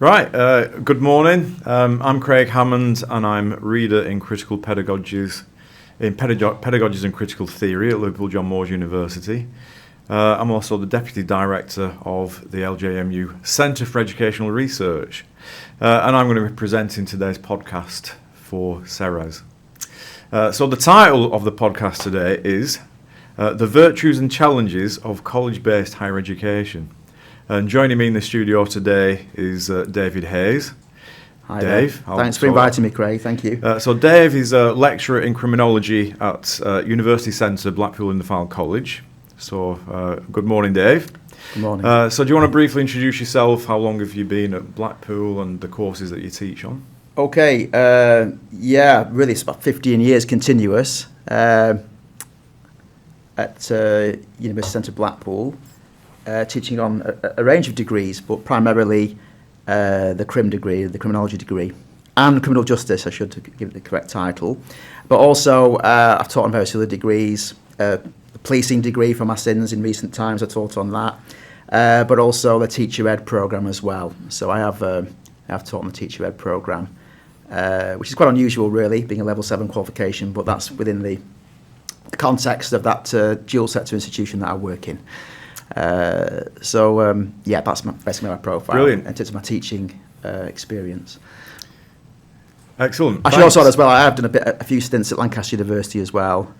Right, good morning. I'm Craig Hammond and I'm Reader in Critical Pedagogies, Pedagogies and Critical Theory at Liverpool John Moores University. I'm also the Deputy Director of the LJMU Centre for Educational Research, and I'm going to be presenting today's podcast for CERES. So the title of the podcast today is The Virtues and Challenges of College-Based Higher Education. And joining me in the studio today is David Hayes. Hi, Dave. Thanks for inviting me, Craig. Thank you. So Dave is a lecturer in criminology at University Centre, Blackpool in the Fylde College. So good morning, Dave. Good morning. So do you want to briefly introduce yourself? How long have you been at Blackpool and the courses that you teach on? Okay. Really it's about 15 years continuous at University Centre, Blackpool. Teaching on a range of degrees, but primarily the crim degree, the criminology degree, and criminal justice, I should give it the correct title. But also, I've taught on various other degrees. The policing degree for my sins in recent times, I taught on that. But also the teacher ed programme as well. So I have taught on the teacher ed programme, which is quite unusual, really, being a level 7 qualification, but that's within the context of that dual sector institution that I work in. That's basically my profile. Brilliant. In terms of my teaching experience. Excellent. I should also add as well, I have done a few stints at Lancaster University as well.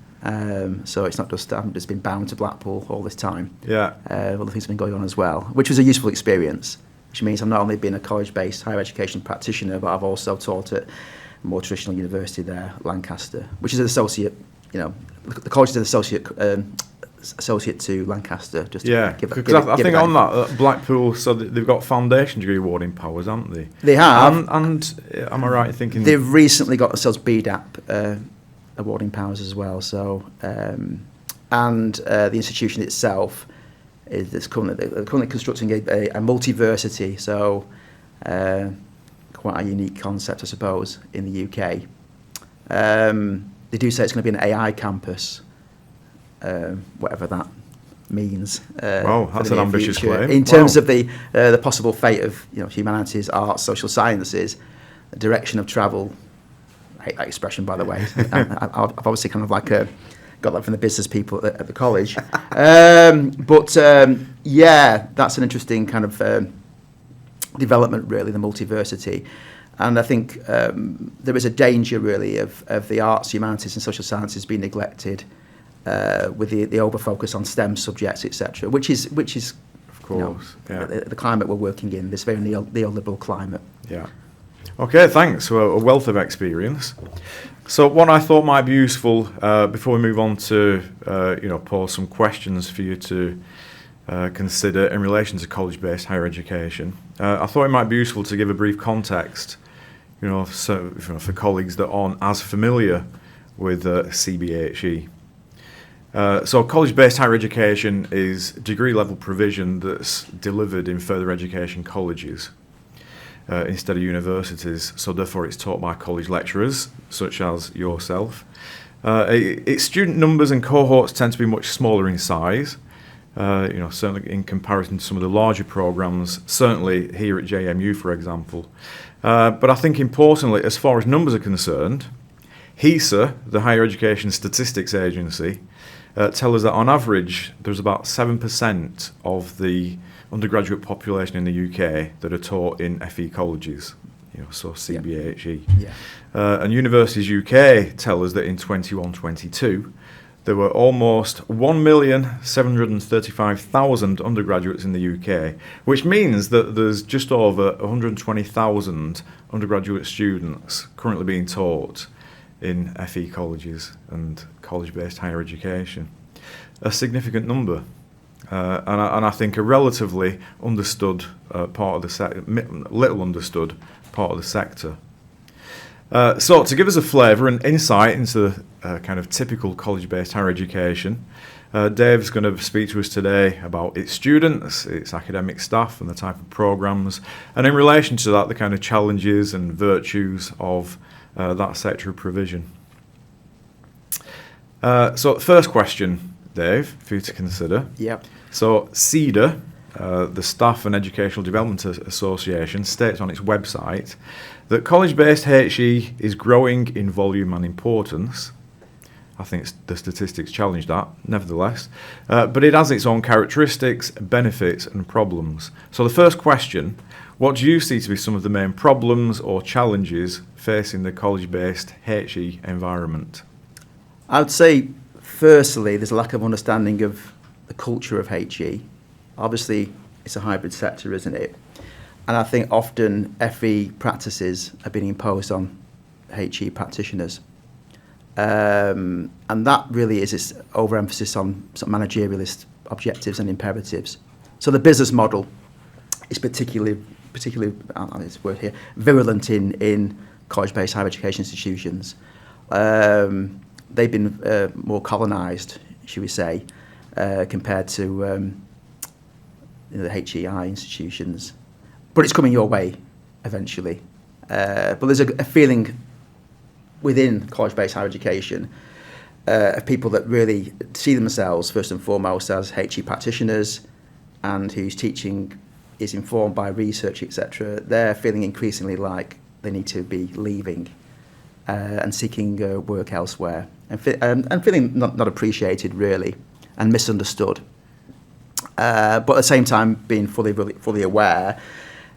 So it's not just, I haven't just been bound to Blackpool all this time. Yeah. Other things have been going on as well, which was a useful experience, which means I've not only been a college-based higher education practitioner, but I've also taught at a more traditional university there, Lancaster, which is an associate, the college is an associate to Lancaster. Just because I think on that Blackpool, so they've got foundation degree awarding powers, haven't they? They have. And am I right in thinking they've recently got themselves BDAP awarding powers as well? So the institution itself is currently constructing a multiversity. So quite a unique concept, I suppose, in the UK. They do say it's going to be an AI campus. Whatever that means. Wow, that's an ambitious claim. In terms of the possible fate of humanities, arts, social sciences, the direction of travel. I hate that expression, by the way. I've obviously kind of got that from the business people at the college. That's an interesting kind of development, really, the multiversity. And I think there is a danger, really, of the arts, humanities, and social sciences being neglected. With the over focus on STEM subjects, etc., which is of course the climate we're working in, this very neoliberal climate. Yeah. Okay, thanks. Well, a wealth of experience. So what I thought might be useful before we move on to pose some questions for you to consider in relation to college-based higher education. I thought it might be useful to give a brief context, for colleagues that aren't as familiar with CBHE. So college-based higher education is degree-level provision that's delivered in further education colleges instead of universities, so therefore it's taught by college lecturers, such as yourself. Its student numbers and cohorts tend to be much smaller in size, certainly in comparison to some of the larger programmes, certainly here at JMU, for example. But I think importantly, as far as numbers are concerned, HESA, the Higher Education Statistics Agency, tell us that on average there's about 7% of the undergraduate population in the UK that are taught in FE colleges, so CBHE. Yeah. And Universities UK tell us that in 21-22 there were almost 1,735,000 undergraduates in the UK, which means that there's just over 120,000 undergraduate students currently being taught in FE colleges and college-based higher education. A significant number, and I think a relatively understood part of the little understood part of the sector. So to give us a flavour and insight into kind of typical college-based higher education, Dave's going to speak to us today about its students, its academic staff and the type of programmes, and in relation to that, the kind of challenges and virtues of that sector of provision. So first question, Dave, for you to consider. Yep. So CEDA the Staff and Educational Development Association states on its website that college-based HE is growing in volume and importance. I think the statistics challenge that, nevertheless. But it has its own characteristics, benefits and problems. So the first question, what do you see to be some of the main problems or challenges facing the college-based HE environment? I would say, firstly, there's a lack of understanding of the culture of HE. Obviously, it's a hybrid sector, isn't it? And I think often FE practices are being imposed on HE practitioners. And that really is this overemphasis on sort of managerialist objectives and imperatives. So the business model is particularly this word here, virulent in college-based higher education institutions. They've been more colonised, should we say, compared to the HEI institutions. But it's coming your way eventually. But there's a feeling within college-based higher education of people that really see themselves first and foremost as HE practitioners and whose teaching is informed by research, etc. They're feeling increasingly like they need to be leaving and seeking work elsewhere and feeling not appreciated really and misunderstood. But at the same time being fully aware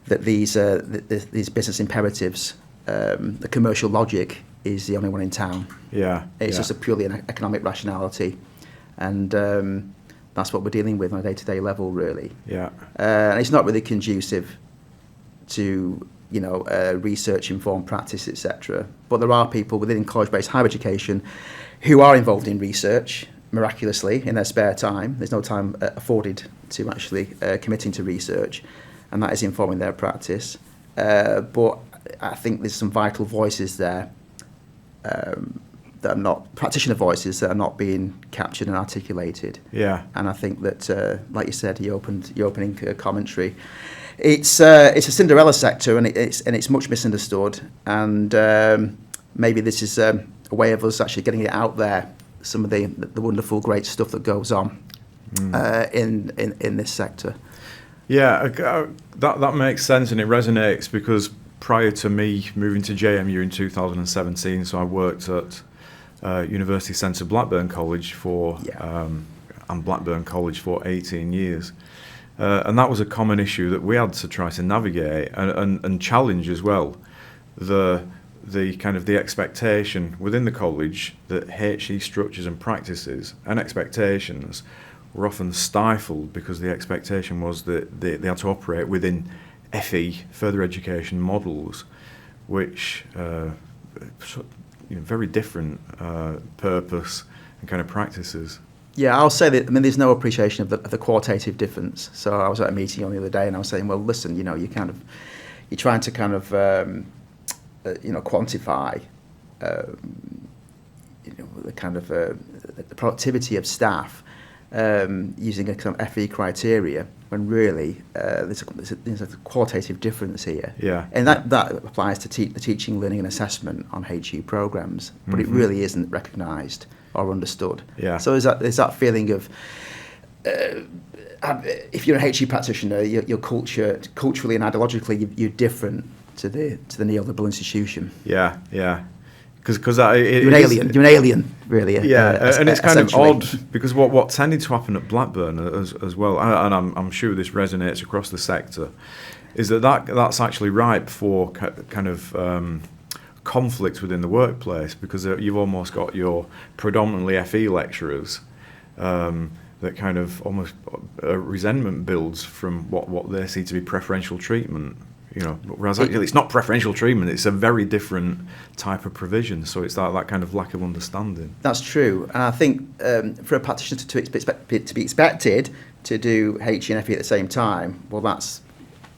that these business imperatives, the commercial logic is the only one in town. It's just a purely an economic rationality, and that's what we're dealing with on a day-to-day level, really. And it's not really conducive to research-informed practice, etc. But there are people within college-based higher education who are involved in research miraculously in their spare time. There's no time afforded to actually committing to research, and that is informing their practice. But I think there's some vital voices there that are not practitioner voices that are not being captured and articulated. And I think that, like you said, your opening commentary, it's a Cinderella sector, and it's much misunderstood. And maybe this is a way of us actually getting it out there. Some of the wonderful, great stuff that goes on in this sector. That makes sense, and it resonates because prior to me moving to JMU in 2017, so I worked at University Centre Blackburn College and Blackburn College for 18 years. And that was a common issue that we had to try to navigate and challenge as well. The kind of the expectation within the college that HE structures and practices and expectations were often stifled because the expectation was that they had to operate within FE, further education models, which very different purpose and kind of practices. I'll say that. I mean, there's no appreciation of the qualitative difference. So I was at a meeting on the other day, and I was saying, well, listen, you're trying to kind of quantify the kind of the productivity of staff using a kind of FE criteria, when really there's a qualitative difference here. And that applies to the teaching, learning and assessment on HE programs, but it really isn't recognised or understood. So there's that feeling of if you're a HE practitioner, your culturally and ideologically you're different to the neoliberal institution. Because you're an alien, really. And it's kind of odd because what tended to happen at Blackburn as well, and I'm sure this resonates across the sector, is that's actually ripe for kind of conflict within the workplace, because you've almost got your predominantly FE lecturers that kind of almost resentment builds from what they see to be preferential treatment. Whereas actually it's not preferential treatment, it's a very different type of provision, so it's that kind of lack of understanding. That's true, and I think for a practitioner to be expected to do HE and FE at the same time, well, that's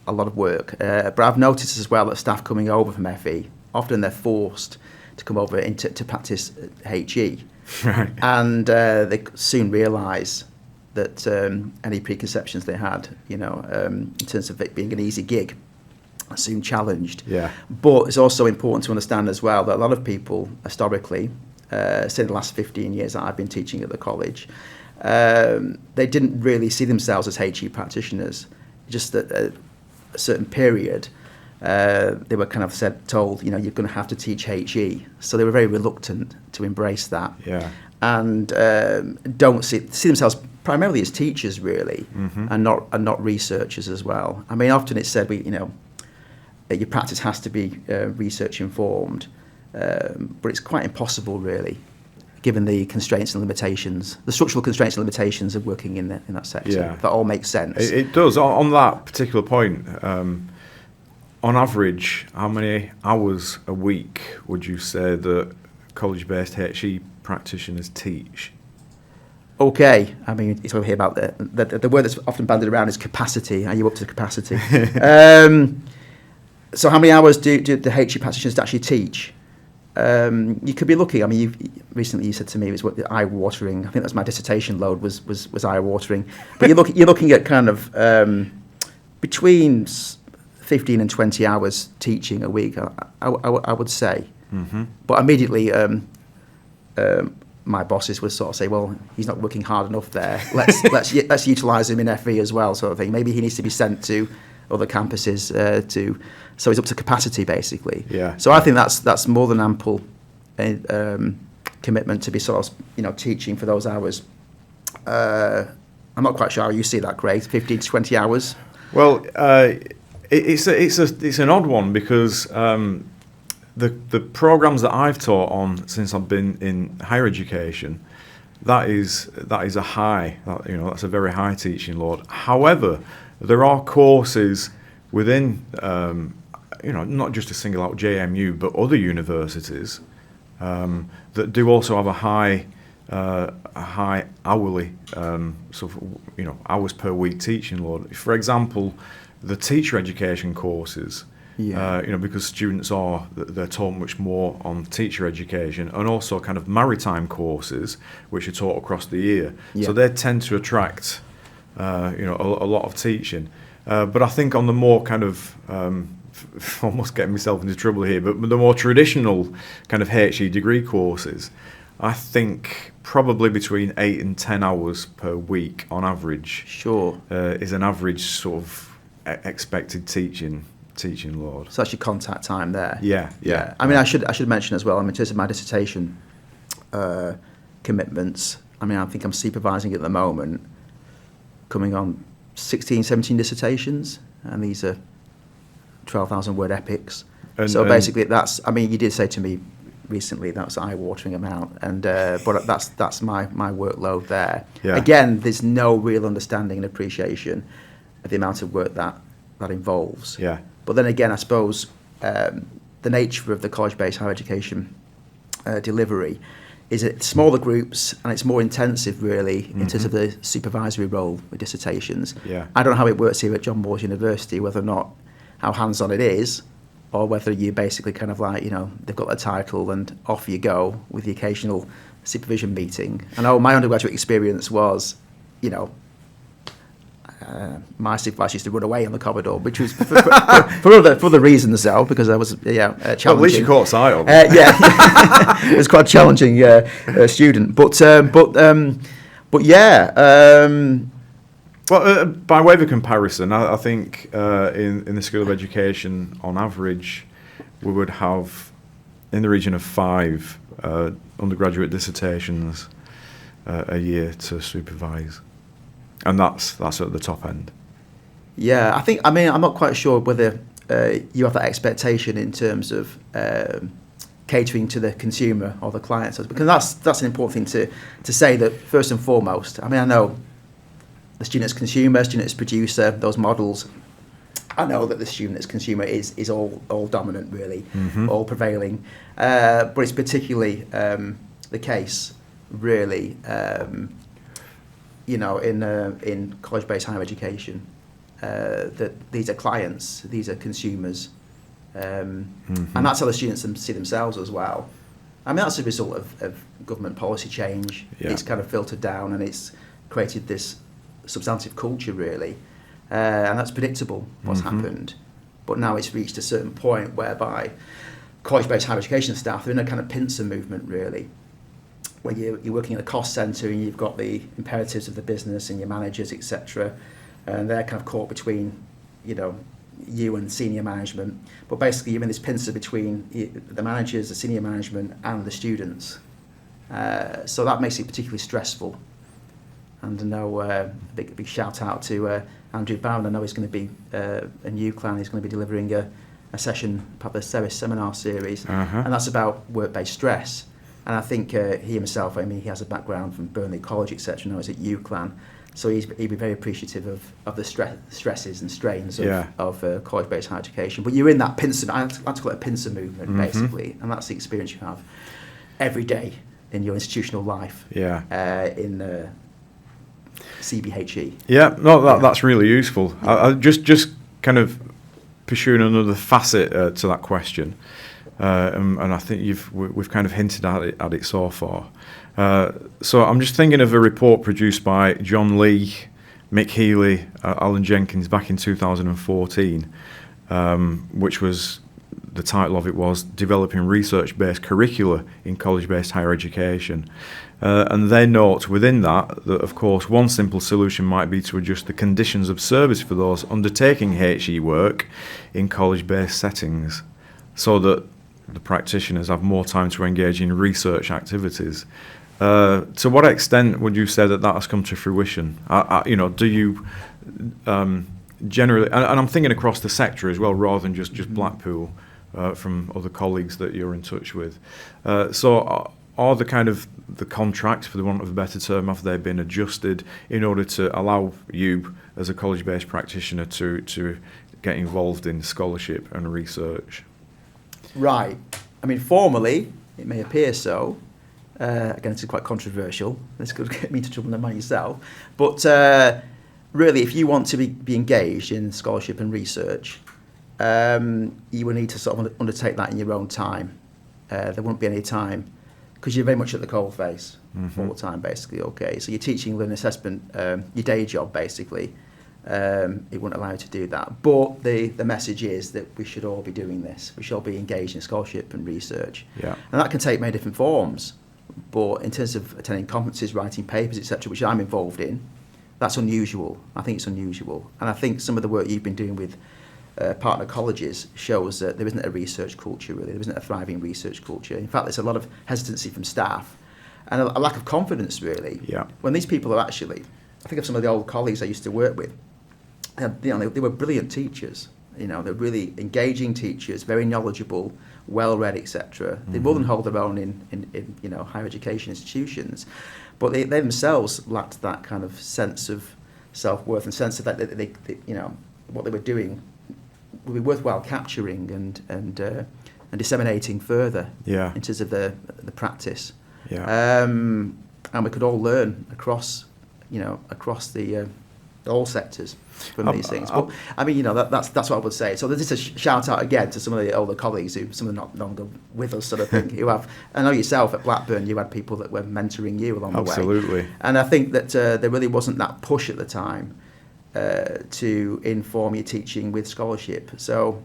a lot of work. But I've noticed as well that staff coming over from FE, often they're forced to come over to practice HE, and they soon realise that any preconceptions they had, in terms of it being an easy gig, soon challenged. But it's also important to understand as well that a lot of people historically, say the last 15 years that I've been teaching at the college, they didn't really see themselves as HE practitioners. Just at a certain period, they were kind of told, you know, you're going to have to teach HE. So they were very reluctant to embrace that. Yeah. And don't see themselves primarily as teachers, really, and not researchers as well. I mean, often it's said, your practice has to be research informed, but it's quite impossible, really, given the constraints and limitations, the structural constraints and limitations of working in that sector. Yeah. That all makes sense. It does. On that particular point, on average, how many hours a week would you say that college-based HE practitioners teach? Okay, I mean, it's over here about the word that's often bandied around is capacity. Are you up to capacity? So how many hours do the HE practitioners actually teach? You could be looking. I mean, recently you said to me it was eye-watering. I think that's my dissertation load was eye-watering. But you're looking at kind of between 15 and 20 hours teaching a week. I would say. But immediately, my bosses would sort of say, "Well, he's not working hard enough there. Let's utilise him in FE as well," sort of thing. Maybe he needs to be sent to other campuses so he's up to capacity, basically. Yeah. So I think that's more than ample commitment to be sort of teaching for those hours. I'm not quite sure how you see that, Craig. 15 to 20 hours. Well, it's an odd one because the programs that I've taught on since I've been in higher education, that is a high. That's a very high teaching load. However, there are courses within, not just to single out JMU, but other universities that do also have a high hourly, hours per week teaching load. For example, the teacher education courses, because students they're taught much more on teacher education, and also kind of maritime courses, which are taught across the year. Yeah. So they tend to attract a lot of teaching, but I think on the more kind of almost getting myself into trouble here, but the more traditional kind of HE degree courses, I think probably between 8 and 10 hours per week on average. Sure. Is an average sort of expected teaching load. So that's your contact time there. Yeah. I mean, I should mention as well. I mean, in terms of my dissertation commitments, I mean, I think I'm supervising at the moment, coming on 16, 17 dissertations, and these are 12,000 word epics. So basically, you did say to me recently that's an eye-watering amount, and but that's my workload there. Yeah. Again, there's no real understanding and appreciation of the amount of work that involves. Yeah. But then again, I suppose the nature of the college-based higher education delivery is it's smaller groups and it's more intensive, really, in terms of the supervisory role with dissertations. Yeah. I don't know how it works here at John Moores University, whether or not how hands-on it is, or whether you basically kind of like, they've got a title and off you go with the occasional supervision meeting. I know my undergraduate experience was, my supervisor used to run away on the corridor, which was for other reasons, though, because I was challenging. Well, at least you caught sight of it was quite a challenging student, but yeah. Well, by way of a comparison, I think in the School of Education, on average, we would have in the region of 5 undergraduate dissertations a year to supervise. And that's at the top end. Yeah, I'm not quite sure whether you have that expectation in terms of catering to the consumer or the client, because that's an important thing to say, that first and foremost. I mean, I know the student as consumer, student as producer, those models. I know that the student as consumer is all dominant, really, all prevailing, but it's particularly the case, really. In college-based higher education, that these are clients, these are consumers, and that's how the students see themselves as well. I mean, that's a result of government policy change. Yeah. It's kind of filtered down, and it's created this substantive culture, really, and that's predictable what's happened. But now it's reached a certain point whereby college-based higher education staff are in a kind of pincer movement, really. where you're working in a cost centre and you've got the imperatives of the business and your managers, etc., and they're kind of caught between, you and senior management. But basically, you're in this pincer between the managers, the senior management, and the students. So that makes it particularly stressful. And I know big shout out to Andrew Bowen. I know he's going to be a new clan. He's going to be delivering a session, part of the CERES seminar series, and that's about work-based stress. And I think he himself, he has a background from Burnley College, etc. Now he's at UCLan, so he'd be very appreciative of the stresses and strains of college-based higher education. But you're in that pincer, I like to call it a pincer movement, basically, and that's the experience you have every day in your institutional life. In CBHE. That's really useful. I just kind of pursuing another facet to that question, and I think we've kind of hinted at it so far. So I'm just thinking of a report produced by John Lee, Mick Healy, Alan Jenkins back in 2014, which was, the title of it was Developing Research-Based Curricula in College-Based Higher Education. And they note within that, of course, one simple solution might be to adjust the conditions of service for those undertaking HE work in college-based settings so that the practitioners have more time to engage in research activities. To what extent would you say that has come to fruition? Do you generally, and I'm thinking across the sector as well, rather than just Blackpool, from other colleagues that you're in touch with. So are the contracts, for the want of a better term, have they been adjusted in order to allow you as a college-based practitioner to get involved in scholarship and research? Right. Formally, it may appear so. Again, it's quite controversial. This could get me into trouble than myself. But really, if you want to be engaged in scholarship and research, you will need to sort of undertake that in your own time. There won't be any time, because you're very much at the coalface all the time, basically. Okay, so your teaching, learning, assessment, your day job, basically, it wouldn't allow you to do that. But the message is that we should all be doing this. We should all be engaged in scholarship and research. And that can take many different forms. But in terms of attending conferences, writing papers, etc., which I'm involved in, that's unusual. I think it's unusual. And I think some of the work you've been doing with partner colleges shows that there isn't a research culture, really. There isn't a thriving research culture. In fact, there's a lot of hesitancy from staff and a lack of confidence, really. When these people are actually, I think of some of the old colleagues I used to work with, they were brilliant teachers. They're really engaging teachers, very knowledgeable, well-read, etc. They more than hold their own in higher education institutions, but they themselves lacked that kind of sense of self-worth and sense of that they what they were doing would be worthwhile capturing and disseminating further in terms of the practice. And we could all learn across the all sectors from these things. But that's what I would say. So there's just a shout out again to some of the older colleagues who, some of them not longer with us, sort of thing. Who have, I know yourself at Blackburn, you had people that were mentoring you along the way. Absolutely. And I think that there really wasn't that push at the time to inform your teaching with scholarship. So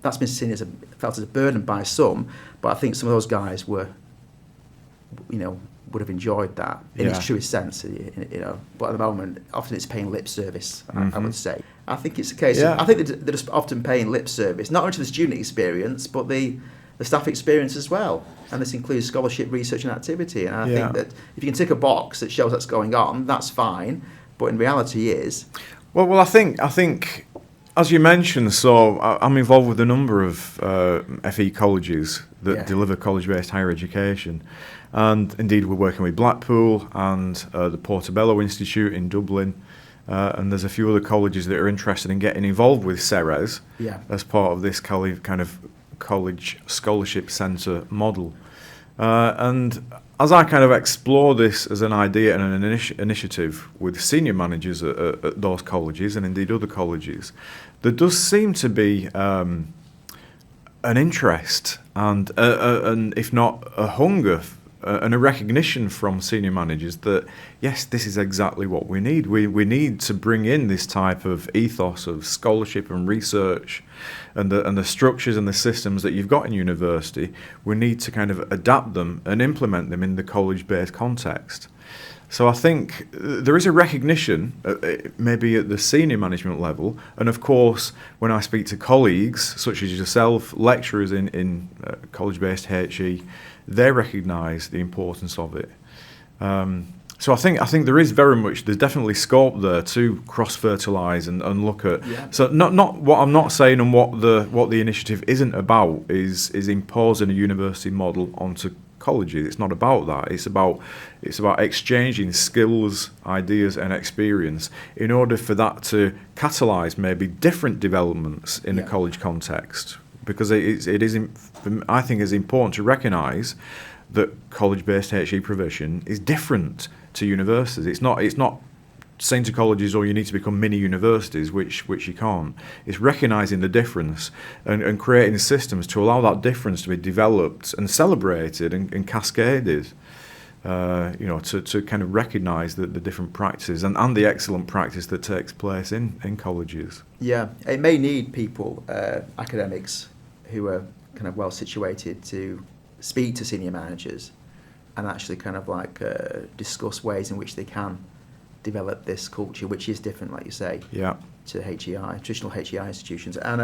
that's been seen felt as a burden by some. But I think some of those guys were, would have enjoyed that in its truest sense, But at the moment, often it's paying lip service, I would say. I think it's a case of, I think they're just often paying lip service, not only to the student experience, but the staff experience as well. And this includes scholarship, research and activity. And I think that if you can tick a box that shows that's going on, that's fine. But in reality is... Well, I think, as you mentioned, so I'm involved with a number of FE colleges that deliver college-based higher education. And indeed, we're working with Blackpool and the Portobello Institute in Dublin. And there's a few other colleges that are interested in getting involved with CERES as part of this kind of college scholarship centre model. And as I kind of explore this as an idea and an initiative with senior managers at those colleges and indeed other colleges, there does seem to be an interest and if not a hunger and a recognition from senior managers that yes, this is exactly what we need. We need to bring in this type of ethos of scholarship and research and the structures and the systems that you've got in university. We need to kind of adapt them and implement them in the college-based context. So I think there is a recognition, maybe at the senior management level, and of course when I speak to colleagues such as yourself, lecturers in college-based HE, they recognise the importance of it. So I think there's definitely scope there to cross-fertilise and look at. Yeah. So not what I'm not saying, and what the initiative isn't about is imposing a university model onto colleges. It's not about that. It's about exchanging skills, ideas, and experience in order for that to catalyse maybe different developments in a college context. Because I think it's important to recognise that college-based HE provision is different to universities. It's not saying to colleges, "Oh, you need to become mini universities," which you can't. It's recognising the difference and creating systems to allow that difference to be developed and celebrated and cascaded. To kind of recognise the different practices and the excellent practice that takes place in colleges. Yeah, it may need people, academics, who are kind of well situated to speak to senior managers and actually kind of discuss ways in which they can develop this culture, which is different, like you say, to HEI, traditional HEI institutions. And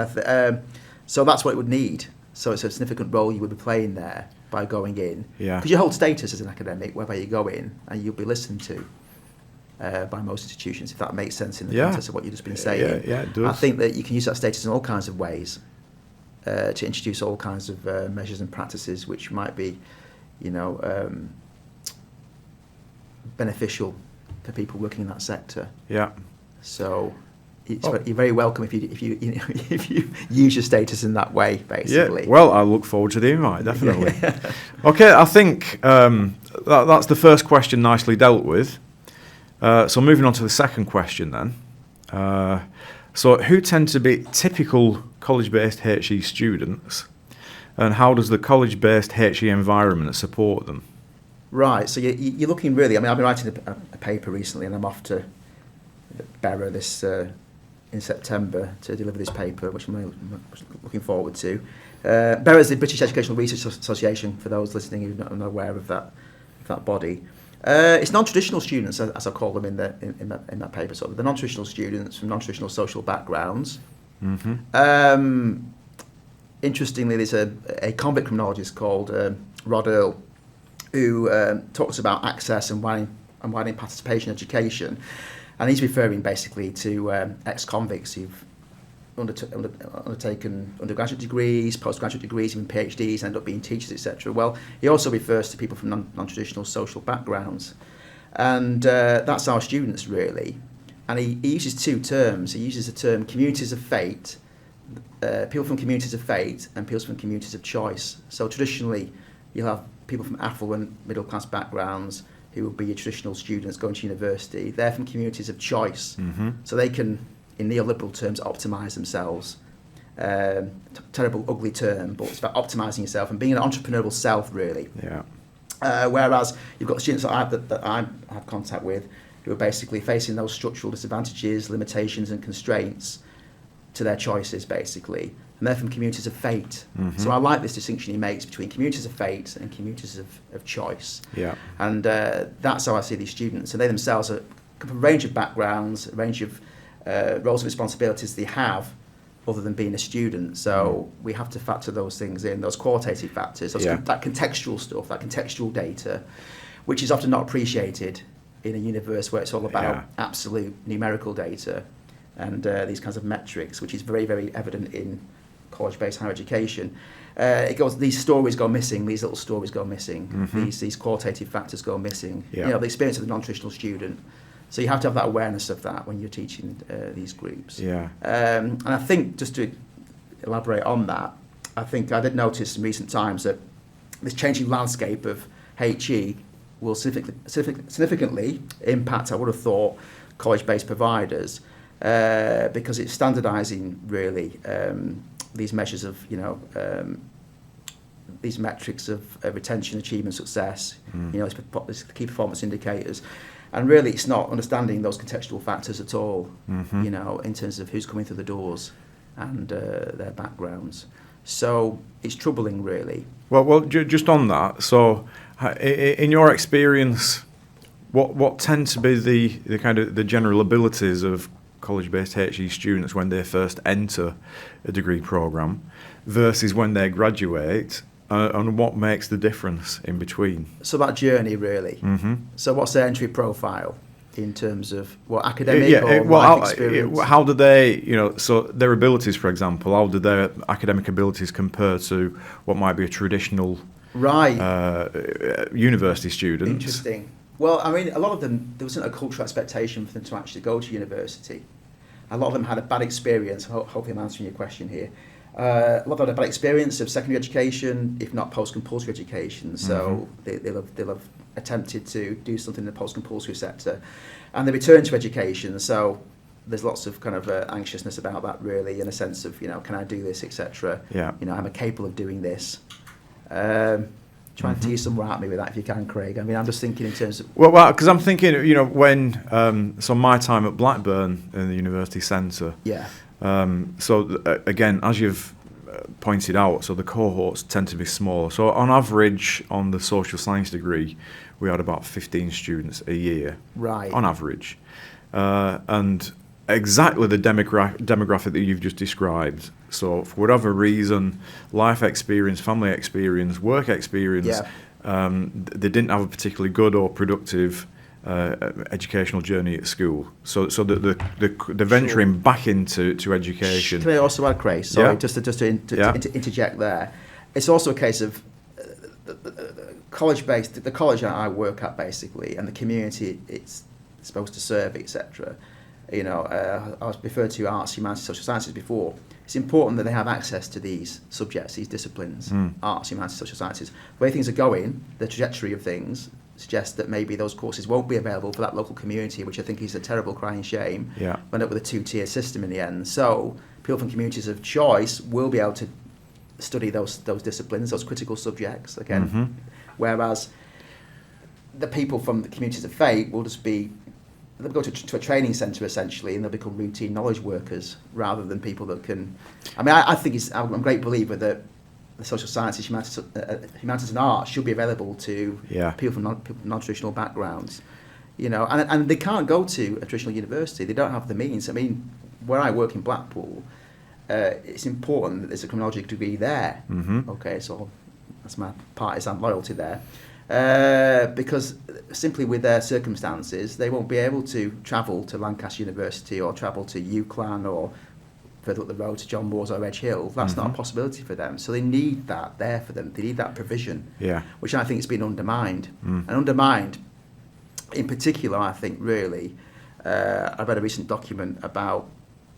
so that's what it would need. So it's a significant role you would be playing there by going in. Because you hold status as an academic, whereby you go in and you'll be listened to by most institutions, if that makes sense in the context of what you've just been saying. Yeah, it does. I think that you can use that status in all kinds of ways to introduce all kinds of measures and practices which might be, beneficial for people working in that sector. Yeah. So you're very welcome if you use your status in that way, basically. Yeah. Well, I look forward to the invite, definitely. Okay, I think that's the first question nicely dealt with. So moving on to the second question then. So who tend to be typical college-based HE students, and how does the college-based HE environment support them? Right, so you're looking really, I've been writing a paper recently, and I'm off to Bera this in September to deliver this paper, which I'm really looking forward to. Bera is the British Educational Research Association, for those listening who are not aware of that body. It's non-traditional students, as I call them in that paper. So the non-traditional students from non-traditional social backgrounds. Mm-hmm. Interestingly, there's a convict criminologist called Rod Earle, who talks about access and widening participation in education, and he's referring basically to ex-convicts who've undertaken undergraduate degrees, postgraduate degrees, even PhDs, end up being teachers, etc. Well, he also refers to people from non-traditional social backgrounds, and that's our students really. And he uses two terms. He uses the term communities of fate, people from communities of fate, and people from communities of choice. So traditionally, you'll have people from affluent middle-class backgrounds who will be your traditional students going to university. They're from communities of choice, so they can, in neoliberal terms, optimise themselves. Terrible, ugly term, but it's about optimising yourself and being an entrepreneurial self, really. Yeah. Whereas you've got the students that I have contact with who are basically facing those structural disadvantages, limitations and constraints to their choices, basically. And they're from communities of fate. Mm-hmm. So I like this distinction he makes between communities of fate and communities of choice. Yeah. And that's how I see these students. And they themselves are a range of backgrounds, a range of roles and responsibilities they have other than being a student. So we have to factor those things in, those qualitative factors, that contextual stuff, that contextual data, which is often not appreciated in a universe where it's all about absolute numerical data and these kinds of metrics, which is very, very evident in college-based higher education. These stories go missing, these little stories go missing, these qualitative factors go missing. The experience of the non-traditional student. So you have to have that awareness of that when you're teaching these groups. And I think, just to elaborate on that, I think I did notice in recent times that this changing landscape of HE will significantly impact, I would have thought, college-based providers because it's standardising really these measures of, these metrics of retention, achievement, success, as key performance indicators. And really, it's not understanding those contextual factors at all, Mm-hmm. you know, in terms of who's coming through the doors and their backgrounds. So it's troubling, really. Well, just on that. So, in your experience, what tend to be the kind of the general abilities of college-based HE students when they first enter a degree program versus when they graduate, and what makes the difference in between? So that journey, really. Mm-hmm. So what's their entry profile in terms of what academic or well, life experience? how do they, so their abilities, for example, how do their academic abilities compare to what might be a traditional Right. university student? Interesting. Well, I mean, a lot of them, there wasn't a cultural expectation for them to actually go to university. A lot of them had a bad experience. Hopefully I'm answering your question here. A lot of them had a bad experience of secondary education, if not post-compulsory education. So they'll have attempted to do something in the post-compulsory sector. And they return to education. So there's lots of kind of anxiousness about that, really, in a sense of, can I do this, etc. Yeah. Am I capable of doing this? Try and tease some more at me with that if you can, Craig. I mean, I'm just thinking in terms of... Well, because I'm thinking, when, so my time at Blackburn in the university centre, Yeah. Again, as you've pointed out, so the cohorts tend to be small. So on average, on the social science degree, we had about 15 students a year. Right. On average. And exactly the demographic that you've just described. So for whatever reason, life experience, family experience, work experience, they didn't have a particularly good or productive educational journey at school. So the venturing back into education. Can I also add, Craig? Sorry, Yeah. just to interject there. It's also a case of college-based, the college I work at, basically, and the community it's supposed to serve, etc. I was referred to arts, humanities, social sciences before. It's important that they have access to these subjects, these disciplines, arts, humanities, social sciences. The way things are going, the trajectory of things suggests that maybe those courses won't be available for that local community, which I think is a terrible crying shame. Yeah. End up with a two-tier system in the end. So people from communities of choice will be able to study those disciplines, those critical subjects again, whereas the people from the communities of faith will just be, they'll go to a training centre essentially, and they'll become routine knowledge workers rather than people that can. I mean, I think I'm a great believer that the social sciences, humanities and arts should be available to people from non-traditional backgrounds, and they can't go to a traditional university. They don't have the means. I mean, where I work in Blackpool, it's important that there's a criminology degree there. Okay, so that's my partisan loyalty there. Because simply with their circumstances, they won't be able to travel to Lancaster University or travel to UCLan or further up the road to John Moores or Edge Hill. That's not a possibility for them. So they need that there for them. They need that provision, which I think has been undermined. And undermined, in particular, I think, really, I read a recent document about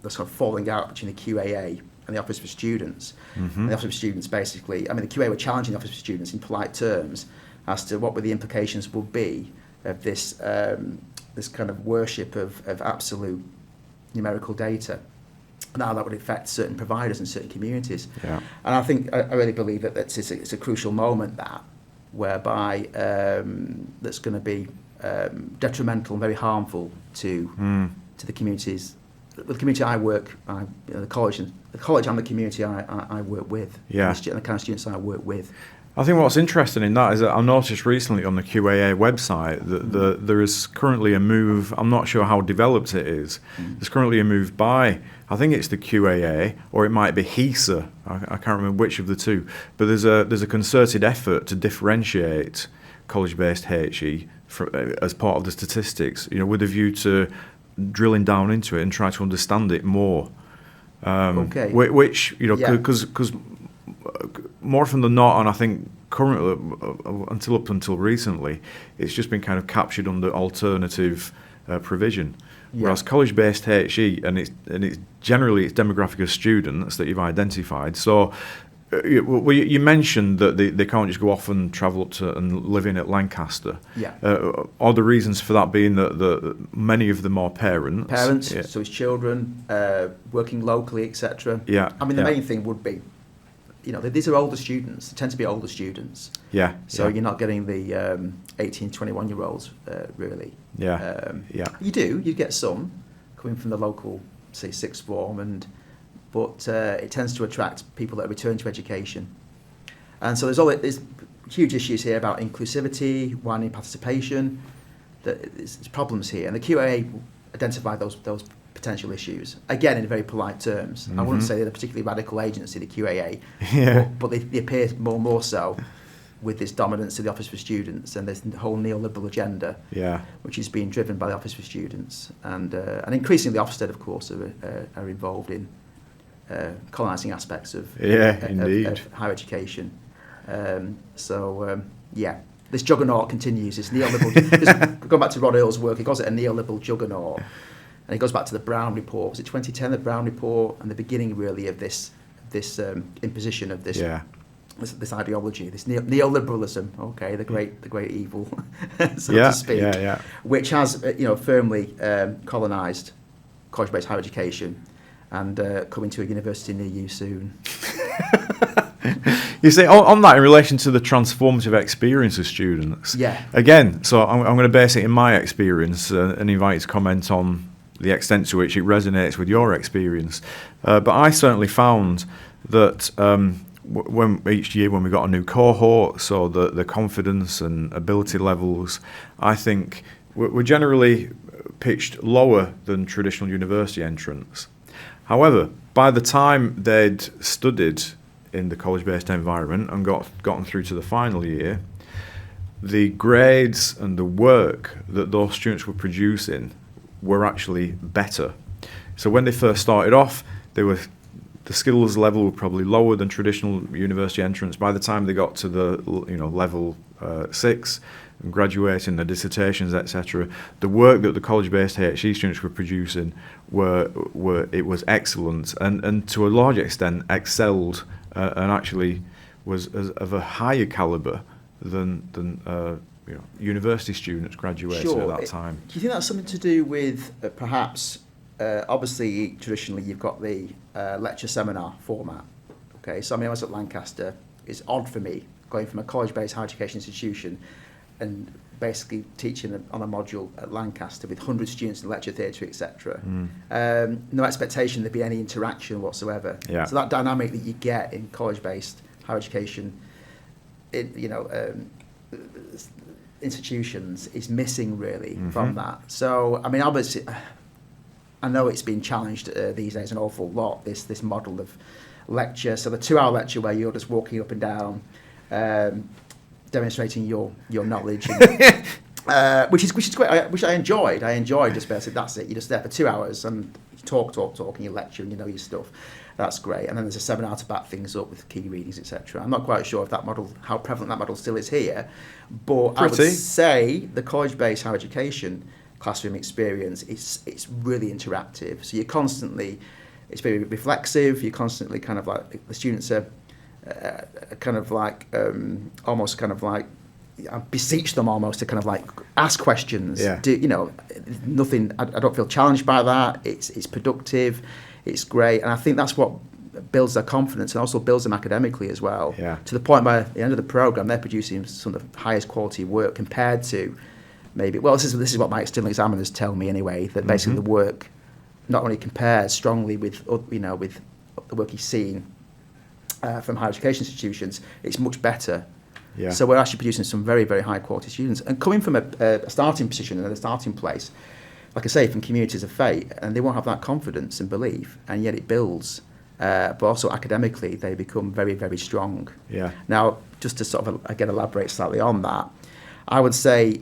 the sort of falling out between the QAA and the Office for Students. And the Office for Students basically, I mean, the QA were challenging the Office for Students in polite terms as to what the implications would be of this this kind of worship of absolute numerical data, and how that would affect certain providers in certain communities. And I think I really believe that it's a crucial moment whereby that's going to be detrimental and very harmful to the communities. The community I work, the college and the community I work with, and the kind of students I work with. I think what's interesting in that is that I noticed recently on the QAA website that there is currently a move, I'm not sure how developed it is, there's currently a move by, I think it's the QAA, or it might be HESA, I can't remember which of the two, but there's a concerted effort to differentiate college-based HE as part of the statistics, with a view to drilling down into it and try to understand it more. Which, because more often than not, and I think currently, until recently, it's just been kind of captured under alternative provision. Whereas college-based HE, and it's generally it's demographic of students that you've identified. So you mentioned that they can't just go off and travel up to and live in at Lancaster. Are the reasons for that being that many of them are parents? So it's children, working locally, etc. I mean, the main thing would be these are older students. They tend to be older students. Yeah. So you're not getting the 18, 21-year-olds really. Yeah. You get some coming from the local, say, sixth form, but it tends to attract people that return to education. And so there's huge issues here about inclusivity, widening participation. There's problems here, and the QAA identify those potential issues, again in very polite terms. I wouldn't say they're a particularly radical agency, the QAA, but they appear more and more so with this dominance of the Office for Students and this whole neoliberal agenda, which is being driven by the Office for Students. And increasingly Ofsted, of course, are involved in colonising aspects of higher education. This juggernaut continues, this neoliberal, going back to Rod Earl's work, he calls it a neoliberal juggernaut. And it goes back to the Brown Report. Was it 2010, the Brown Report, and the beginning really of this imposition of this ideology, this neoliberalism, the great evil, so to speak, which has firmly colonised college-based higher education and coming to a university near you soon. You see, on that, in relation to the transformative experience of students, again, so I'm going to base it in my experience and invite you to comment on the extent to which it resonates with your experience. But I certainly found that when each year when we got a new cohort, so the confidence and ability levels, I think were generally pitched lower than traditional university entrants. However, by the time they'd studied in the college-based environment and gotten through to the final year, the grades and the work that those students were producing were actually better. So when they first started off, the skills level were probably lower than traditional university entrants. By the time they got to the level 6 and graduating, their dissertations, etc., the work that the college-based HE students were producing was excellent and to a large extent excelled and actually was of a higher calibre than university students graduating at that time. Do you think that's something to do with perhaps, obviously traditionally you've got the lecture seminar format, so I was at Lancaster. It's odd for me going from a college-based higher education institution and basically teaching on a module at Lancaster with 100 students in the lecture theatre, etc. No expectation there'd be any interaction whatsoever. So that dynamic that you get in college-based higher education, institutions is missing really from that. So obviously I know it's been challenged these days an awful lot, this model of lecture, so the 2-hour lecture where you're just walking up and down demonstrating your knowledge and, which is great, which I enjoyed just basically that's it, you're just there for 2 hours and you talk and you lecture and you know your stuff. That's great. And then there's a seminar to back things up with key readings, etc. I'm not quite sure if how prevalent that model still is here, but I would say the college-based higher education classroom experience, it's really interactive. So it's very reflexive. You're constantly kind of like, the students are kind of like, almost kind of like, I beseech them almost to kind of like ask questions. Nothing, I don't feel challenged by that. It's productive. It's great, and I think that's what builds their confidence and also builds them academically as well. To the point by the end of the programme, they're producing some of the highest quality work compared to maybe. Well, this is what my external examiners tell me anyway. That basically the work not only compares strongly with with the work he's seen from higher education institutions, it's much better. So we're actually producing some very, very high quality students, and coming from a starting position and a starting place, like I say, from communities of faith, and they won't have that confidence and belief, and yet it builds. But also academically, they become very, very strong. Now, just to sort of, again, elaborate slightly on that, I would say,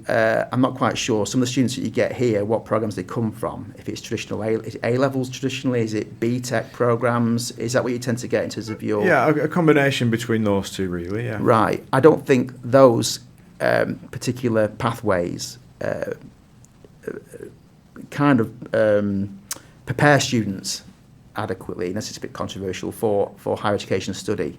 I'm not quite sure, some of the students that you get here, what programs they come from, if it's traditional is it A-levels traditionally, is it B-Tech programs, is that what you tend to get in terms of your... a combination between those two, really, Right. I don't think those particular pathways kind of prepare students adequately, and this is a bit controversial, for higher education study.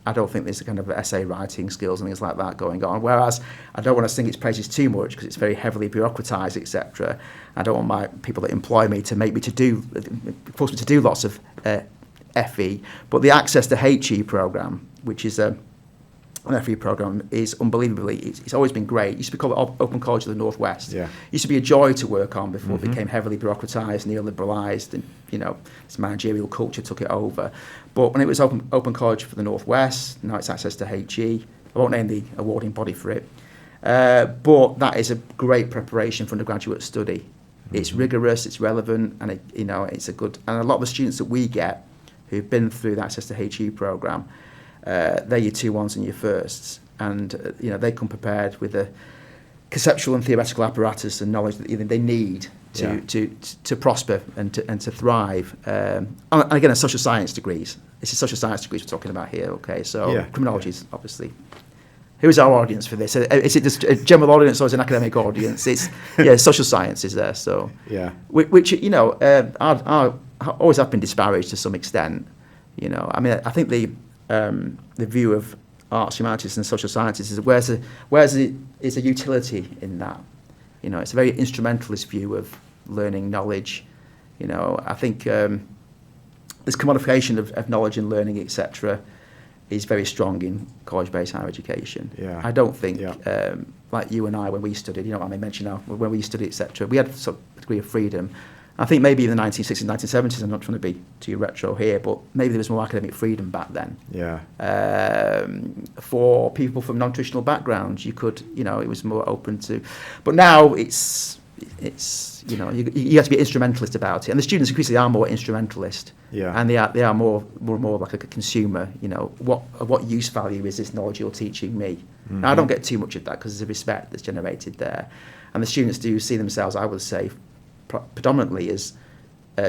I don't think there's a kind of essay writing skills and things like that going on. Whereas I don't want to sing its praises too much because it's very heavily bureaucratised, etc. I don't want my people that employ me to force me to do lots of FE, but the access to HE program, which is an FE program, is unbelievably, it's always been great. It used to be called Open College of the Northwest. Yeah. It used to be a joy to work on before it became heavily bureaucratised, neoliberalised, and, you know, this managerial culture took it over. But when it was Open College for the Northwest, now it's access to HE. I won't name the awarding body for it. But that is a great preparation for undergraduate study. It's rigorous, it's relevant, and it's a good. And a lot of the students that we get who've been through the access to HE program, they're your 2-1s and your firsts, and they come prepared with the conceptual and theoretical apparatus and knowledge that they need to prosper and to thrive. And again, social science degrees. It's a social science degrees we're talking about here. Okay, so criminology is obviously. Who is our audience for this? Is it just a general audience or is it an academic audience? It's social science is there. So which I always have been disparaged to some extent. I mean, I think the view of arts, humanities, and social sciences is where's a utility in that. It's a very instrumentalist view of learning, knowledge. I think this commodification of knowledge and learning, etc., is very strong in college-based higher education. Yeah. I don't think, like you and I, when we studied, I may mention now, when we studied, etc., we had a sort of degree of freedom. I think maybe in the 1960s, 1970s, I'm not trying to be too retro here, but maybe there was more academic freedom back then. Yeah. For people from non-traditional backgrounds, you could, it was more open to, but now it's you have to be instrumentalist about it, and the students increasingly are more instrumentalist. Yeah. And they are more like a consumer. What use value is this knowledge you're teaching me? Mm-hmm. Now, I don't get too much of that because there's a respect that's generated there, and the students do see themselves, I would say, predominantly as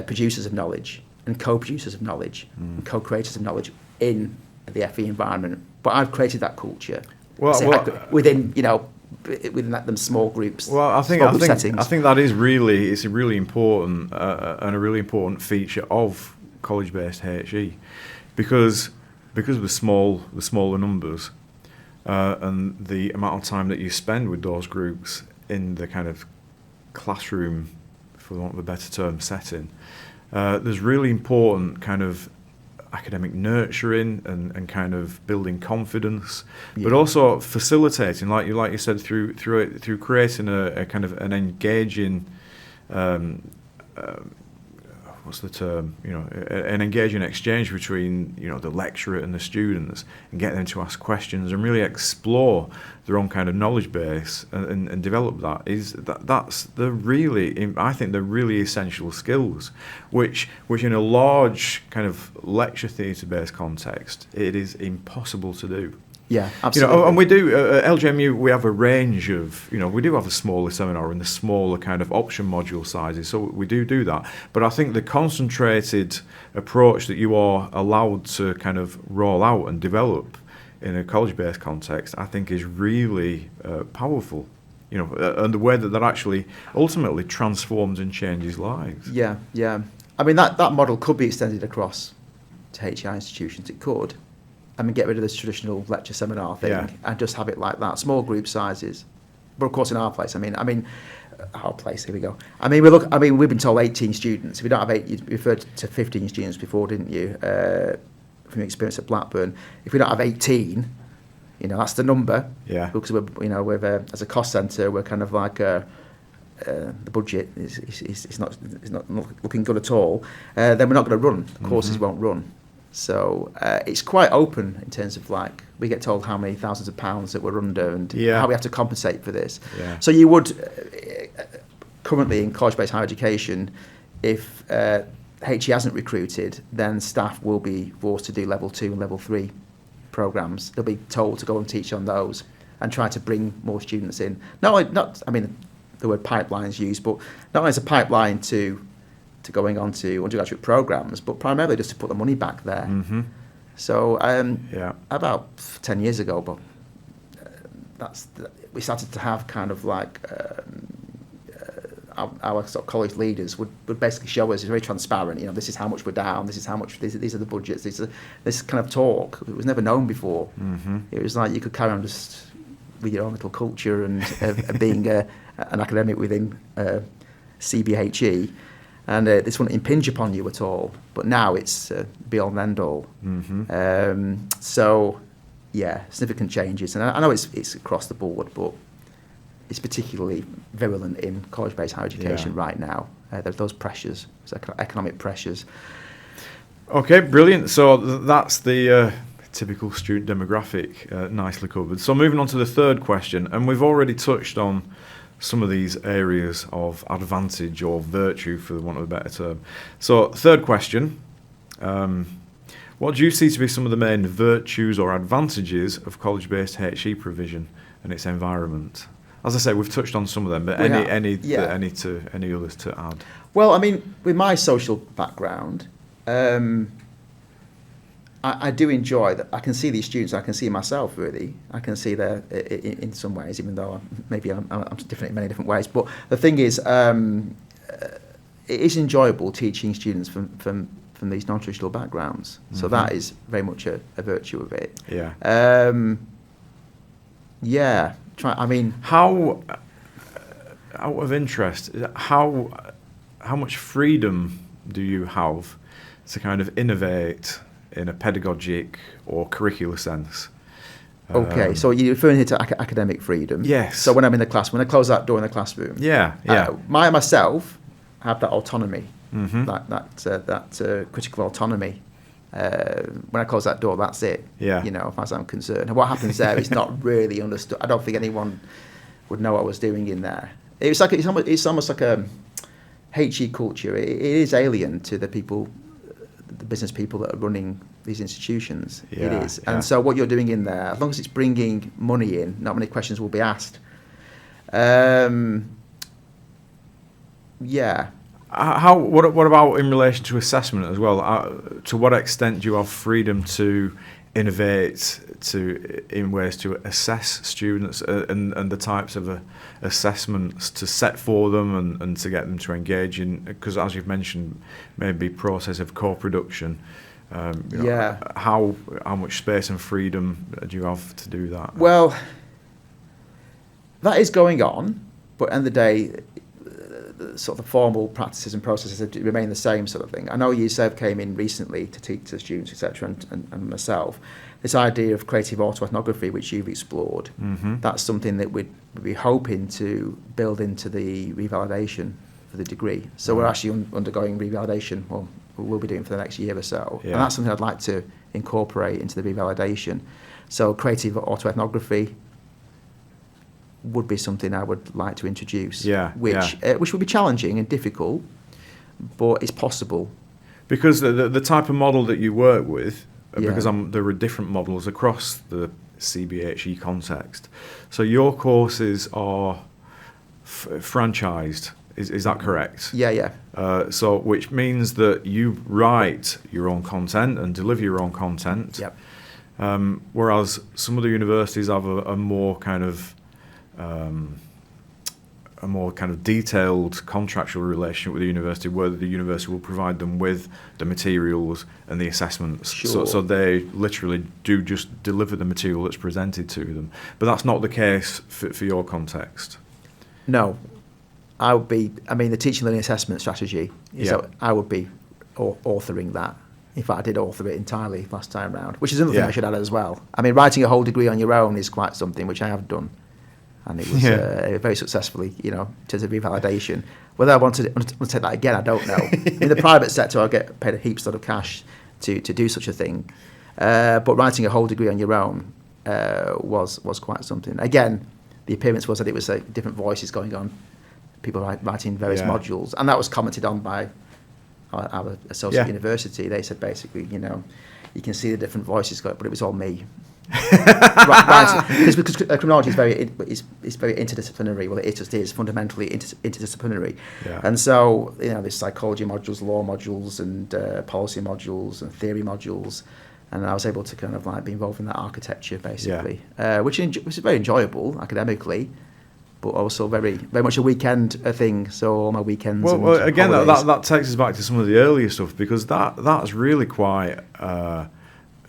producers of knowledge and co-producers of knowledge and co-creators of knowledge in the FE environment. But I've created that culture within them small groups. Well, I think that is it's a really important and a really important feature of college-based HE, because of the smaller numbers and the amount of time that you spend with those groups in the kind of classroom, for want of a better term, setting. There's really important kind of academic nurturing and kind of building confidence, but also facilitating, like you said, through creating a kind of an engaging, what's the term? An engaging exchange between the lecturer and the students, and get them to ask questions and really explore their own kind of knowledge base and develop that. That's the really, I think, the really essential skills, which in a large kind of lecture theatre based context, it is impossible to do. Yeah, absolutely. And we do at LGMU. We have a range of, we do have a smaller seminar and the smaller kind of option module sizes. So we do that. But I think the concentrated approach that you are allowed to kind of roll out and develop in a college-based context, I think, is really powerful. And the way that actually ultimately transforms and changes lives. Yeah. I mean, that model could be extended across to HEI institutions. It could. I mean, get rid of this traditional lecture seminar thing and just have it like that, small group sizes. But of course, in our place, our place. Here we go. We've been told 18 students. If we don't have 8, you referred to 15 students before, didn't you? From your experience at Blackburn, if we don't have 18, that's the number. Yeah. Because we're as a cost centre, we're kind of like the budget is not looking good at all. Then we're not going to run. The courses won't run. So it's quite open in terms of we get told how many thousands of pounds that we're under and how we have to compensate for this. Yeah. So you would currently in college-based higher education, if HE hasn't recruited, then staff will be forced to do level 2 and level 3 programmes. They'll be told to go and teach on those and try to bring more students in. The word pipeline is used, but not only as a pipeline to going on to undergraduate programmes, but primarily just to put the money back there. Mm-hmm. So about 10 years ago, but we started to have kind of our sort of college leaders would basically show us, it's very transparent, this is how much we're down, this is how much, these are the budgets, this kind of talk. It was never known before. Mm-hmm. It was like you could carry on just with your own little culture and being an academic within CBHE. and this wouldn't impinge upon you at all. But now it's be all and end all. So, yeah, significant changes, and I know it's across the board, but it's particularly virulent in college-based higher education right now. There's those pressures, economic pressures. Okay, brilliant. So that's the typical student demographic nicely covered. So moving on to the third question, and we've already touched on some of these areas of advantage or virtue, for the want of a better term. So third question, what do you see to be some of the main virtues or advantages of college-based HE provision and its environment? As I say, we've touched on some of them, but any others to add? Well, I mean, with my social background, I do enjoy that. I can see these students. I can see myself, really. I can see there in some ways, even though maybe I'm different in many different ways. But the thing is, it is enjoyable teaching students from these non-traditional backgrounds. So that is very much a virtue of it. Yeah. Yeah. How, out of interest, how much freedom do you have to kind of innovate in a pedagogic or curricular sense? Okay, so you're referring here to academic freedom. Yes. So when I'm in the class, when I close that door in the classroom, myself have that autonomy, that critical autonomy. When I close that door, that's it. Yeah. You know, as far as I'm concerned. And what happens there is not really understood. I don't think anyone would know what I was doing in there. It's almost like a HE culture. It is alien to the business people that are running these institutions. Yeah, it is. And so what you're doing in there, as long as it's bringing money in, not many questions will be asked. What about in relation to assessment as well? To what extent do you have freedom to innovate in ways to assess students and the types of assessments to set for them and to get them to engage in? Because as you've mentioned, maybe process of co-production. How much space and freedom do you have to do that? Well, that is going on, but at the end of the day, sort of the formal practices and processes remain the same sort of thing. I know USEV came in recently to teach the students, etc., and myself. This idea of creative auto-ethnography, which you've explored, that's something that we'd be hoping to build into the revalidation for the degree. So we're actually undergoing revalidation, well, we'll be doing for the next year or so. Yeah. And that's something I'd like to incorporate into the revalidation. So creative auto-ethnography would be something I would like to introduce, which would be challenging and difficult, but it's possible. Because the type of model that you work with, because there are different models across the CBHE context, so your courses are franchised, is that correct? Yeah. So which means that you write your own content and deliver your own content, whereas some of the universities have a more kind of detailed contractual relationship with the university, where the university will provide them with the materials and the assessments. Sure. So they literally do just deliver the material that's presented to them. But that's not the case for your context. No. The teaching learning assessment strategy, I would be authoring that. In fact, I did author it entirely last time round, which is another thing I should add as well. I mean, writing a whole degree on your own is quite something, which I have done. And it was very successfully, in terms of revalidation. Whether I want to undertake that again, I don't know. In the private sector, I'll get paid a heaps of cash to do such a thing. But writing a whole degree on your own was quite something. Again, the appearance was that it was different voices going on, people writing various modules. And that was commented on by our associate university. They said basically, you can see the different voices going, but it was all me. Because criminology is very interdisciplinary. Well, it just is fundamentally interdisciplinary, and so there's psychology modules, law modules, and policy modules and theory modules, and I was able to kind of be involved in that architecture basically, which is very enjoyable academically, but also very very much a weekend thing. So all my weekends. Well, again, that takes us back to some of the earlier stuff, because that's really quite.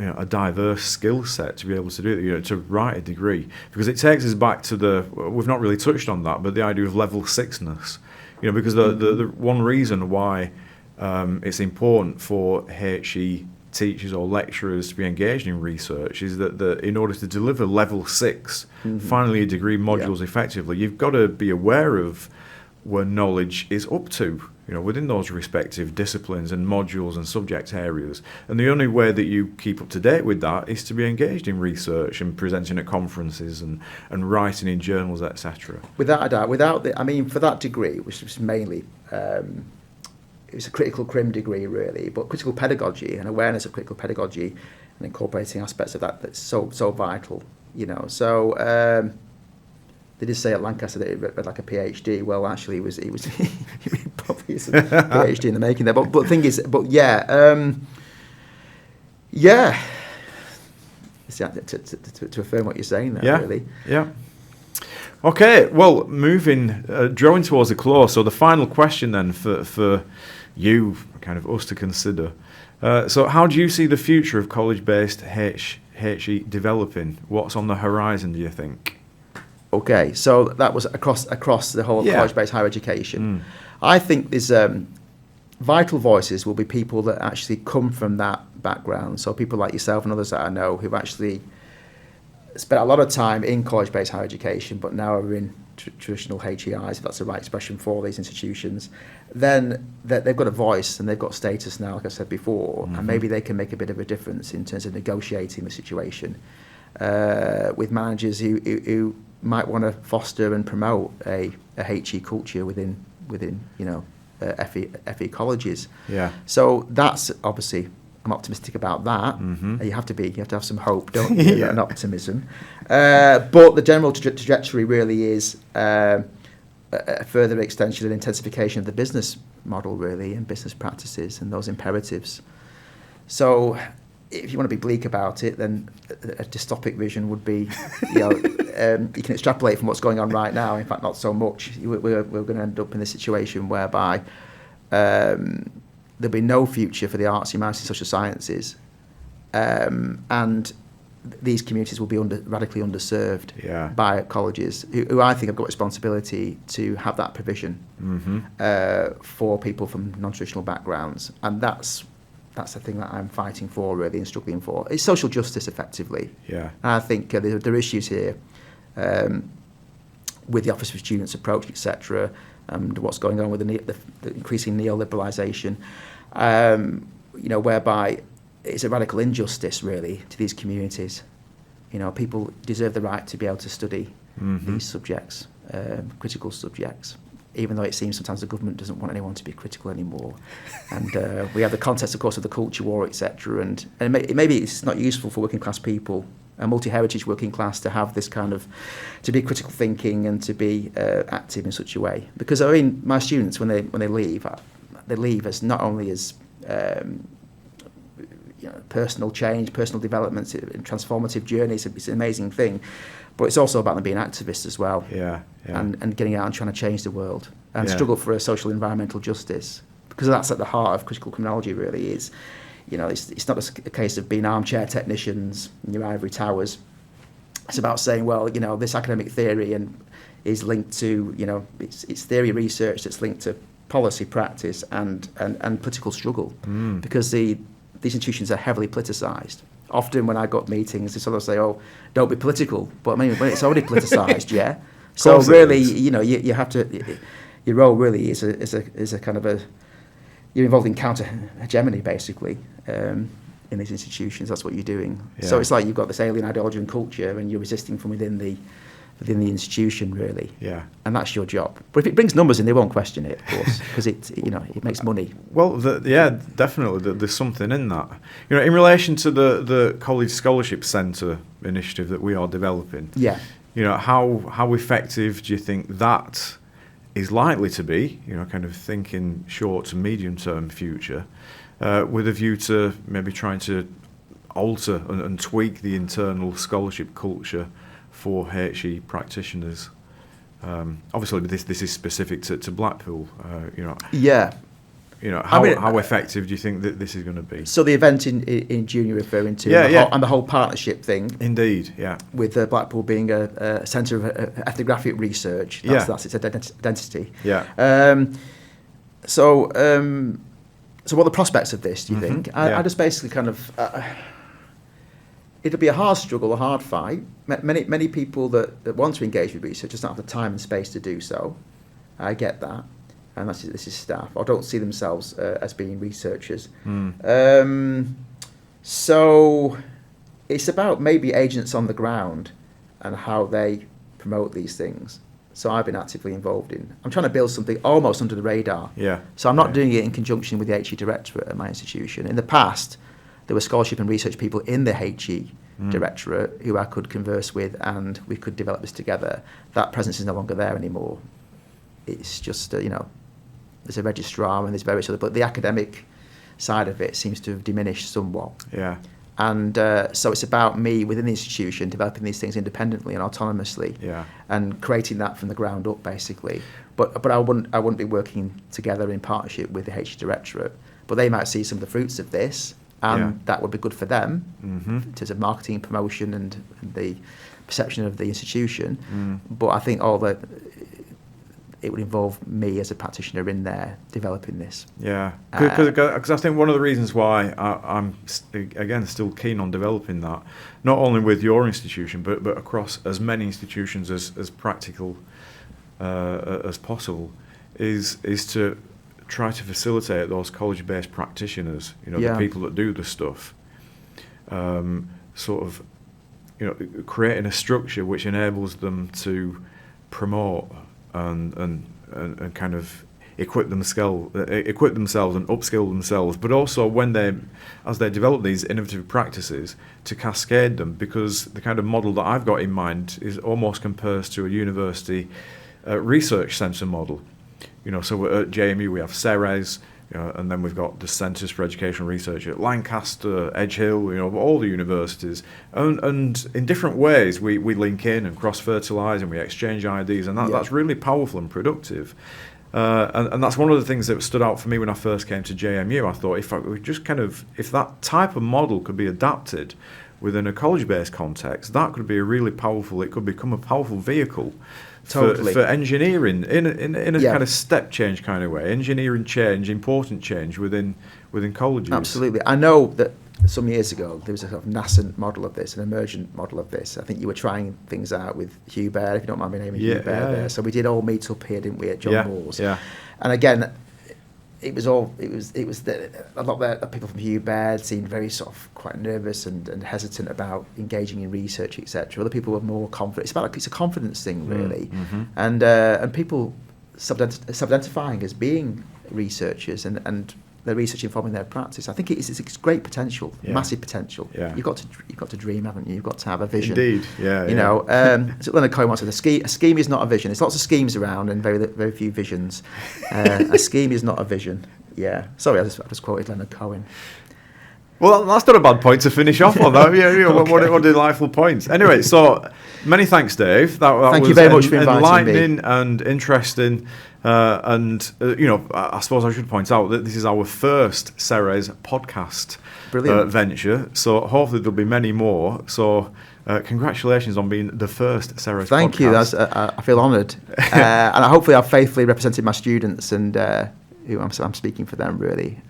A diverse skill set to be able to do it, to write a degree, because it takes us back to we've not really touched on that, but the idea of level 6-ness, because the one reason why it's important for HE teachers or lecturers to be engaged in research is that in order to deliver level 6 final year degree modules effectively, you've got to be aware of where knowledge is up to, within those respective disciplines and modules and subject areas. And the only way that you keep up to date with that is to be engaged in research and presenting at conferences and writing in journals, etc. Without a doubt, for that degree, which was mainly, it was a critical crim degree really, but critical pedagogy and awareness of critical pedagogy and incorporating aspects of that's so vital, So they did say at Lancaster that it read like a PhD. Well, actually, it was probably a PhD in the making there. But the thing is, to affirm what you're saying there, really. Yeah. Okay. Well, drawing towards a close. So the final question then for you, kind of us to consider. So how do you see the future of college-based HE developing? What's on the horizon, do you think? Okay, so that was across the whole of college-based higher education. I think there's vital voices will be people that actually come from that background. So people like yourself and others that I know who've actually spent a lot of time in college-based higher education, but now are in traditional HEIs, if that's the right expression for these institutions. Then they've got a voice and they've got status now, like I said before, and maybe they can make a bit of a difference in terms of negotiating the situation with managers who might want to foster and promote a HE culture within FE colleges. Yeah. So that's obviously, I'm optimistic about that. You have to have some hope, don't you? And optimism. But the general trajectory really is a further extension and intensification of the business model, really, and business practices and those imperatives. So if you want to be bleak about it, then a dystopic vision would be, you can extrapolate from what's going on right now. In fact, not so much. We're going to end up in a situation whereby there'll be no future for the arts, humanities, social sciences, and these communities will be radically underserved by colleges, who I think have got responsibility to have that provision for people from non-traditional backgrounds, and that's the thing that I'm fighting for, really, and struggling for. It's social justice, effectively. Yeah. And I think there are issues here with the Office for Students approach, etc., and what's going on with the increasing neoliberalisation, whereby it's a radical injustice, really, to these communities. People deserve the right to be able to study these subjects, critical subjects, even though it seems sometimes the government doesn't want anyone to be critical anymore. And we have the context, of course, of the culture war, etc. And maybe it's not useful for working class people, a multi-heritage working class, to have this kind of, to be critical thinking and to be active in such a way. Because my students, when they leave as not only as personal change, personal developments, transformative journeys. It's an amazing thing, but it's also about them being activists as well. And getting out and trying to change the world and struggle for a social environmental justice, because that's at the heart of critical criminology. Really is, it's not a case of being armchair technicians in your ivory towers. It's about saying, well, this academic theory is linked to, it's theory research that's linked to policy practice and political struggle, because these institutions are heavily politicised. Often when I got meetings, they sort of say, "Oh, don't be political," but when it's already politicised, So really, you have to. Your role really is a kind of you're involved in counter hegemony, basically, in these institutions. That's what you're doing. So it's like you've got this alien ideology and culture, and you're resisting from within the institution, really. And that's your job. But if it brings numbers in, they won't question it, of course, because it makes money. Well, definitely. There's something in that. In relation to the College Scholarship Centre initiative that we are developing. How effective do you think that is likely to be? Kind of thinking short to medium term future, with a view to maybe trying to alter and tweak the internal scholarship culture for HE practitioners. Obviously, this is specific to Blackpool. how effective do you think that this is going to be? So the event in June you're referring to, and the whole partnership thing. Indeed, yeah. With Blackpool being a centre of ethnographic research, that's its identity. Yeah. So what are the prospects of this, do you think? I Yeah. just basically kind of... it'll be a hard struggle, a hard fight. Many people that want to engage with research just don't have the time and space to do so. I get that. And this is staff, or don't see themselves as being researchers. So it's about maybe agents on the ground and how they promote these things. So I've been actively involved in. I'm trying to build something almost under the radar. Yeah. So I'm not doing it in conjunction with the HE Directorate at my institution. In the past, there were scholarship and research people in the HE Directorate who I could converse with, and we could develop this together. That presence is no longer there anymore. It's just, there's a registrar and there's various other, but the academic side of it seems to have diminished somewhat. Yeah. And so it's about me within the institution developing these things independently and autonomously, and creating that from the ground up, basically. But I wouldn't be working together in partnership with the HE Directorate. But they might see some of the fruits of this, and that would be good for them in terms of marketing, promotion, and the perception of the institution. But I think it would involve me as a practitioner in there developing this. Yeah, because I think one of the reasons why I'm again still keen on developing that, not only with your institution but across as many institutions as practical as possible, is to try to facilitate those college-based practitioners, the people that do the stuff, sort of, creating a structure which enables them to promote and kind of equip themselves and upskill themselves, but also as they develop these innovative practices, to cascade them, because the kind of model that I've got in mind is almost compares to a university research centre model. So at JMU we have CERES, and then we've got the Centres for Educational Research at Lancaster, Edge Hill, all the universities. And in different ways we link in and cross-fertilise and we exchange ideas, and that's really powerful and productive. And that's one of the things that stood out for me when I first came to JMU. I thought if that type of model could be adapted within a college-based context, that could be it could become a powerful vehicle for engineering in a kind of step change kind of way, engineering change, important change within colleges. Absolutely. I know that some years ago there was a sort of nascent model of this, an emergent model of this. I think you were trying things out with Hugh Baird, if you don't mind me naming Hugh Baird there. So we did all meet up here, didn't we, at John Moore's? Yeah. And again, a lot of the people from Hugh Baird seemed very sort of quite nervous and hesitant about engaging in research, etc. Other people were more confident. It's a confidence thing, really, and people self-identifying as being researchers and their research informing their practice. I think it's great potential, massive potential. Yeah. You've got to dream, haven't you? You've got to have a vision. Indeed, yeah. So Leonard Cohen once said, a scheme is not a vision. There's lots of schemes around and very few visions. A scheme is not a vision. Yeah. Sorry, I just quoted Leonard Cohen. Well, that's not a bad point to finish off on, though. What a delightful point. Anyway, so many thanks, Dave. Thank you very much for inviting me. Enlightening and interesting. I suppose I should point out that this is our first CERES podcast venture. So hopefully there'll be many more. So congratulations on being the first CERES podcast. Thank you. I feel honoured. And hopefully I've faithfully represented my students and who I'm speaking for them, really.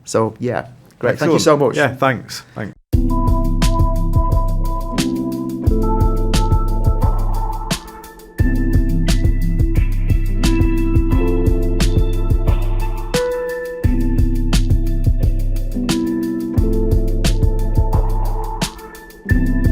So, yeah. Great. Excellent. Thank you so much. Yeah, thanks.